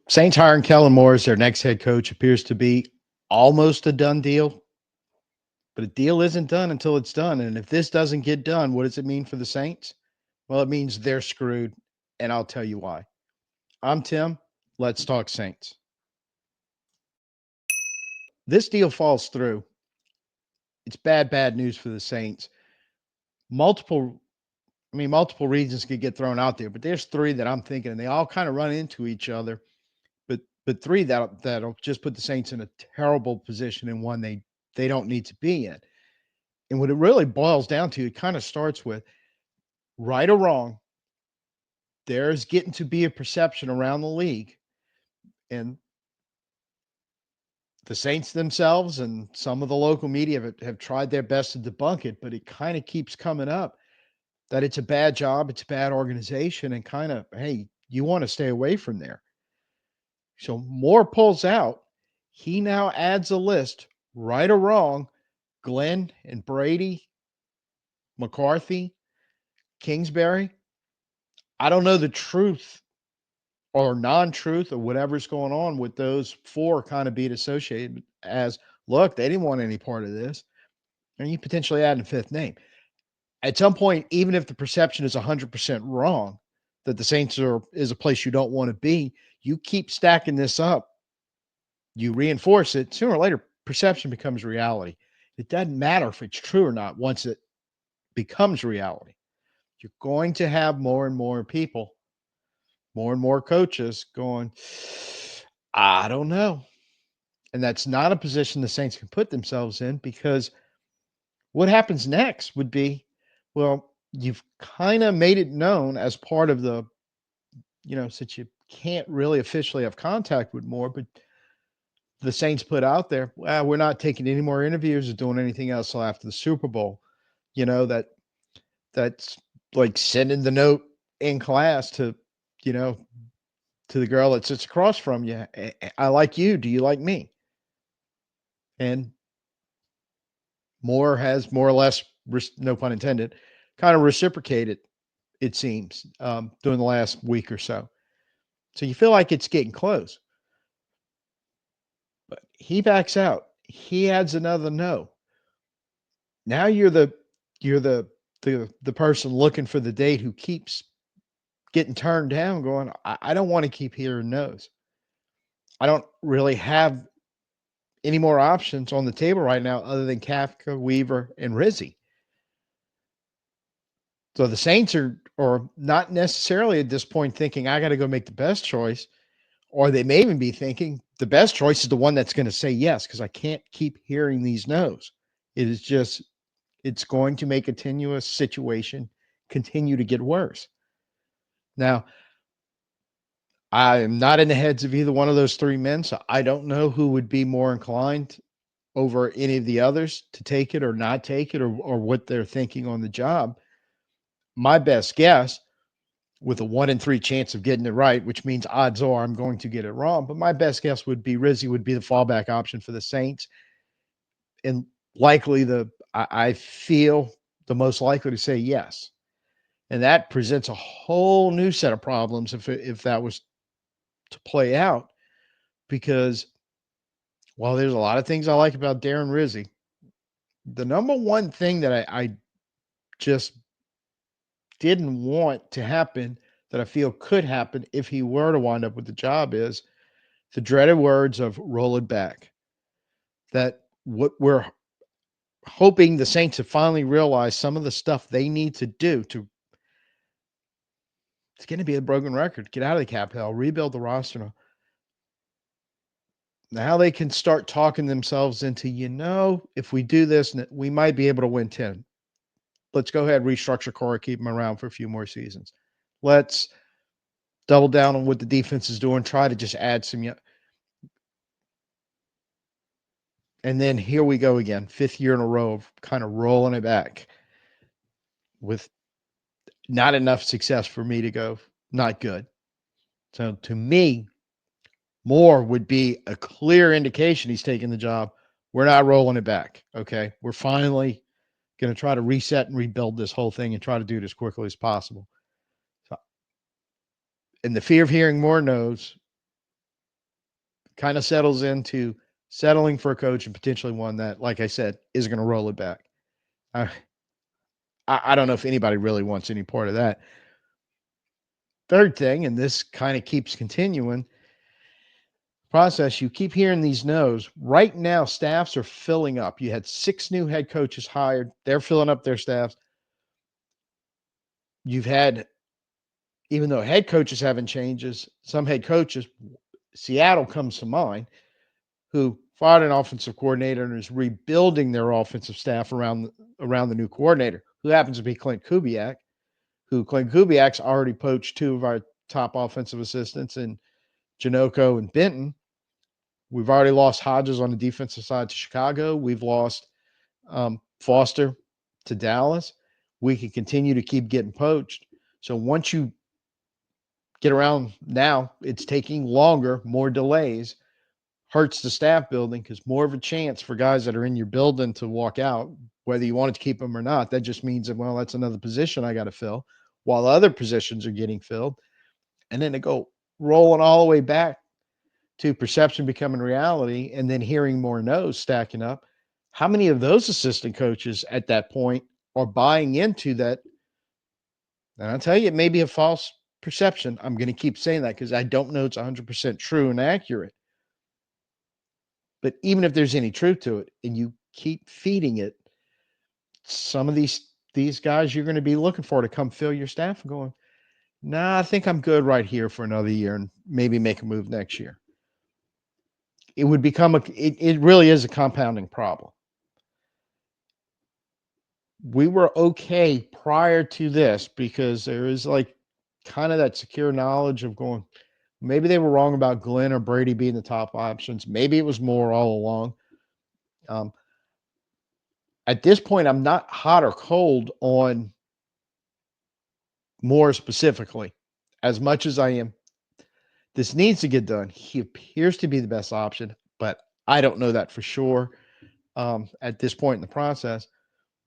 Saints hiring Kellen Moore as their next head coach appears to be almost a done deal, but a deal isn't done until it's done. And if this doesn't get done, what does it mean for the Saints? Well, it means they're screwed, and I'll tell you why. I'm Tim. Let's talk Saints. This deal falls through. It's bad news for the Saints. Multiple, multiple reasons could get thrown out there, but there's three that I'm thinking, and they all kind of run into each other. But three that'll just put the Saints in a terrible position and one they don't need to be in. And what it really boils down to, it kind of starts with right or wrong, there's getting to be a perception around the league, and the Saints themselves and some of the local media have tried their best to debunk it, but it kind of keeps coming up that it's a bad job, it's a bad organization, and kind of, hey, you want to stay away from there. So Moore pulls out. He now adds a list, right or wrong, Glenn and Brady, McCarthy, Kingsbury. I don't know the truth or non-truth or whatever's going on with those four kind of being associated as, look, they didn't want any part of this. And you potentially add a fifth name. At some point, even if the perception is 100% wrong, that the Saints is a place you don't want to be, you keep stacking this up, you reinforce it, sooner or later, perception becomes reality. It doesn't matter if it's true or not once it becomes reality. You're going to have more and more people, more and more coaches going, I don't know. And that's not a position the Saints can put themselves in, because what happens next would be, well, you've kind of made it known as part of the, since you can't really officially have contact with Moore, but the Saints put out there, well, we're not taking any more interviews or doing anything else till after the Super Bowl. That's like sending the note in class to, you know, to the girl that sits across from you. I like you. Do you like me? And Moore has more or less, no pun intended, kind of reciprocated, it seems, during the last week or so. So you feel like it's getting close. But he backs out. He adds another no. Now you're the person looking for the date who keeps getting turned down, going, I don't want to keep hearing no's. I don't really have any more options on the table right now other than Kafka, Weaver, and Rizzi. So the Saints are not necessarily at this point thinking I got to go make the best choice, or they may even be thinking the best choice is the one that's going to say yes, because I can't keep hearing these no's. It is just, it's going to make a tenuous situation continue to get worse. Now, I am not in the heads of either one of those three men, so I don't know who would be more inclined over any of the others to take it or not take it, or what they're thinking on the job. My best guess, with a 1 in 3 chance of getting it right, which means odds are I'm going to get it wrong, but my best guess would be Rizzi would be the fallback option for the Saints, and likely I feel the most likely to say yes. And that presents a whole new set of problems if that was to play out, because while there's a lot of things I like about Darren Rizzi, the number one thing that I just didn't want to happen, that I feel could happen if he were to wind up with the job, is the dreaded words of roll it back. That what we're hoping the Saints have finally realized some of the stuff they need to do to, it's going to be a broken record, get out of the cap hell, rebuild the roster. Now they can start talking themselves into, if we do this, we might be able to win 10. Let's go ahead, restructure Corey, keep him around for a few more seasons. Let's double down on what the defense is doing, try to just add some. And then here we go again, fifth year in a row of kind of rolling it back with not enough success for me to go, not good. So to me, Moore would be a clear indication he's taking the job. We're not rolling it back. Okay. We're finally going to try to reset and rebuild this whole thing and try to do it as quickly as possible. So, and the fear of hearing more no's kind of settles into settling for a coach and potentially one that, like I said, is going to roll it back. I, I don't know if anybody really wants any part of that. Third thing, and this kind of keeps continuing process, you keep hearing these no's. Right now, staffs are filling up. You had 6 new head coaches hired. They're filling up their staffs. You've had, even though head coaches haven't changes, some head coaches, Seattle comes to mind, who fired an offensive coordinator and is rebuilding their offensive staff around the new coordinator, who happens to be Clint Kubiak's already poached 2 of our top offensive assistants in Janoko and Benton. We've already lost Hodges on the defensive side to Chicago. We've lost Foster to Dallas. We can continue to keep getting poached. So once you get around now, it's taking longer, more delays, hurts the staff building because more of a chance for guys that are in your building to walk out, whether you wanted to keep them or not. That just means that, well, that's another position I got to fill while other positions are getting filled. And then to go rolling all the way back to perception becoming reality and then hearing more no's stacking up. How many of those assistant coaches at that point are buying into that? And I'll tell you, it may be a false perception. I'm going to keep saying that because I don't know it's 100% true and accurate. But even if there's any truth to it and you keep feeding it, some of these guys you're going to be looking for to come fill your staff and going, nah, I think I'm good right here for another year and maybe make a move next year. It would become it really is a compounding problem. We were okay prior to this because there is like kind of that secure knowledge of going, maybe they were wrong about Glenn or Brady being the top options. Maybe it was more all along. Um, at this point, I'm not hot or cold on more specifically as much as I am. This needs to get done. He appears to be the best option, but I don't know that for sure at this point in the process.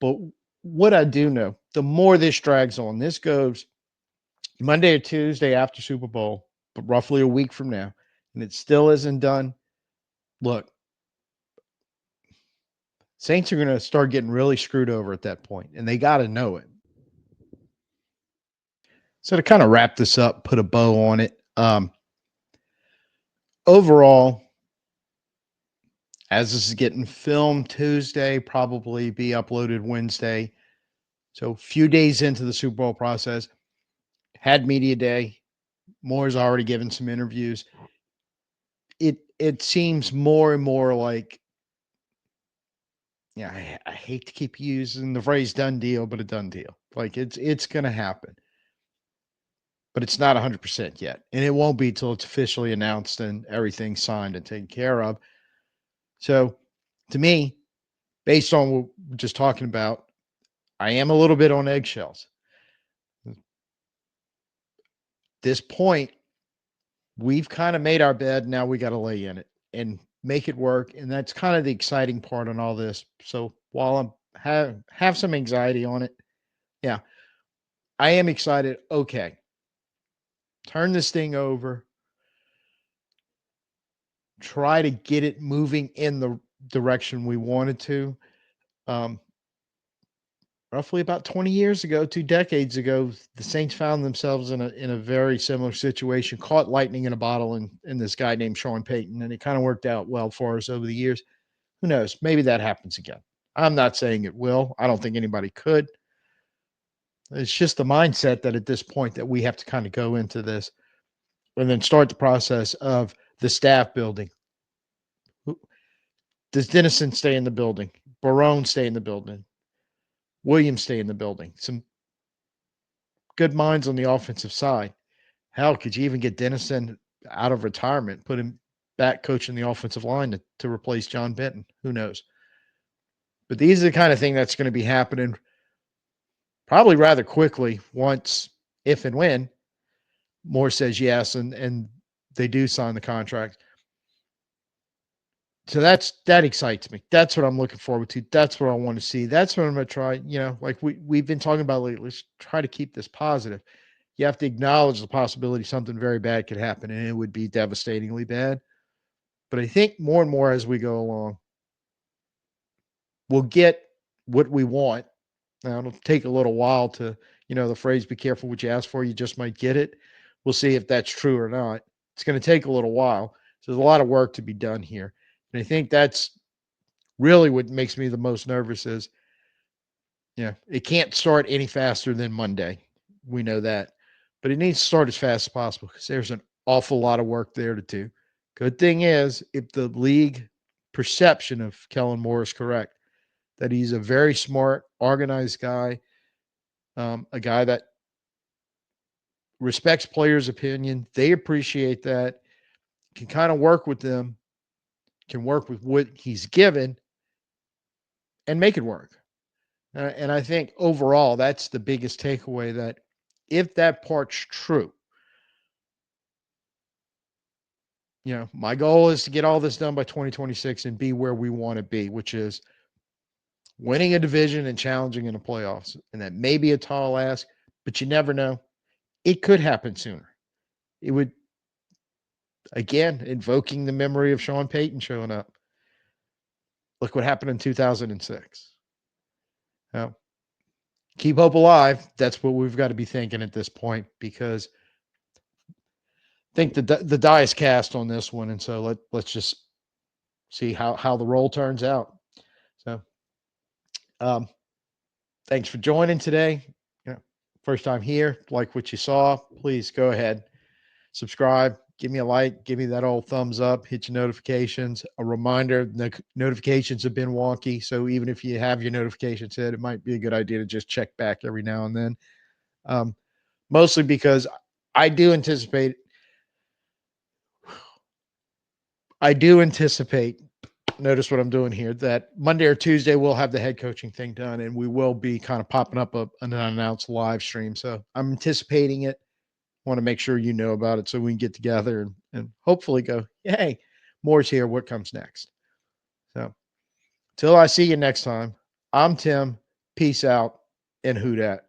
But what I do know, the more this drags on, this goes Monday or Tuesday after Super Bowl, but roughly a week from now, and it still isn't done. Look, Saints are going to start getting really screwed over at that point, and they got to know it. So to kind of wrap this up, put a bow on it. Overall, as this is getting filmed Tuesday, probably be uploaded Wednesday. So a few days into the Super Bowl process, had media day. Moore's already given some interviews. It seems more and more like, yeah, I hate to keep using the phrase "done deal," but a done deal. Like it's going to happen, but it's not 100% yet, and it won't be till it's officially announced and everything's signed and taken care of. So, to me, based on what we're just talking about, I am a little bit on eggshells. At this point, we've kind of made our bed. Now we got to lay in it and make it work. And that's kind of the exciting part on all this. So while I'm have some anxiety on it, yeah, I am excited. Okay, turn this thing over. Try to get it moving in the direction we wanted to. Um, Roughly about 20 years ago, 2 decades ago, the Saints found themselves in a very similar situation, caught lightning in a bottle in this guy named Sean Payton, and it kind of worked out well for us over the years. Who knows? Maybe that happens again. I'm not saying it will. I don't think anybody could. It's just the mindset that at this point that we have to kind of go into this and then start the process of the staff building. Does Dennison stay in the building? Barone stay in the building? Williams stay in the building? Some good minds on the offensive side. Hell, could you even get Dennison out of retirement, put him back coaching the offensive line to replace John Benton? Who knows? But these are the kind of thing that's going to be happening probably rather quickly once, if and when Moore says yes and they do sign the contract. So that excites me. That's what I'm looking forward to. That's what I want to see. That's what I'm going to try. Like we've been talking about lately. Let's try to keep this positive. You have to acknowledge the possibility something very bad could happen, and it would be devastatingly bad. But I think more and more as we go along, we'll get what we want. Now, it'll take a little while to, the phrase, be careful what you ask for, you just might get it. We'll see if that's true or not. It's going to take a little while. So there's a lot of work to be done here. And I think that's really what makes me the most nervous is, it can't start any faster than Monday. We know that. But it needs to start as fast as possible because there's an awful lot of work there to do. Good thing is, if the league perception of Kellen Moore is correct, that he's a very smart, organized guy, a guy that respects players' opinion. They appreciate that, can kind of work with them, can work with what he's given and make it work. And I think overall, that's the biggest takeaway, that if that part's true, my goal is to get all this done by 2026 and be where we want to be, which is winning a division and challenging in the playoffs. And that may be a tall ask, but you never know. It could happen sooner. It would, again, invoking the memory of Sean Payton showing up. Look what happened in 2006. Now, keep hope alive. That's what we've got to be thinking at this point, because I think the die is cast on this one, and so let's just see how the roll turns out. So, um, thanks for joining today. First time here, like what you saw, please go ahead, subscribe, give me a like, give me that old thumbs up, hit your notifications. A reminder, the notifications have been wonky, so even if you have your notifications hit, it might be a good idea to just check back every now and then. Mostly because I do anticipate, notice what I'm doing here, that Monday or Tuesday we'll have the head coaching thing done, and we will be kind of popping up an unannounced live stream. So I'm anticipating it. Want to make sure you know about it so we can get together and hopefully go, hey, Moore's here. What comes next? So till I see you next time, I'm Tim. Peace out and who dat.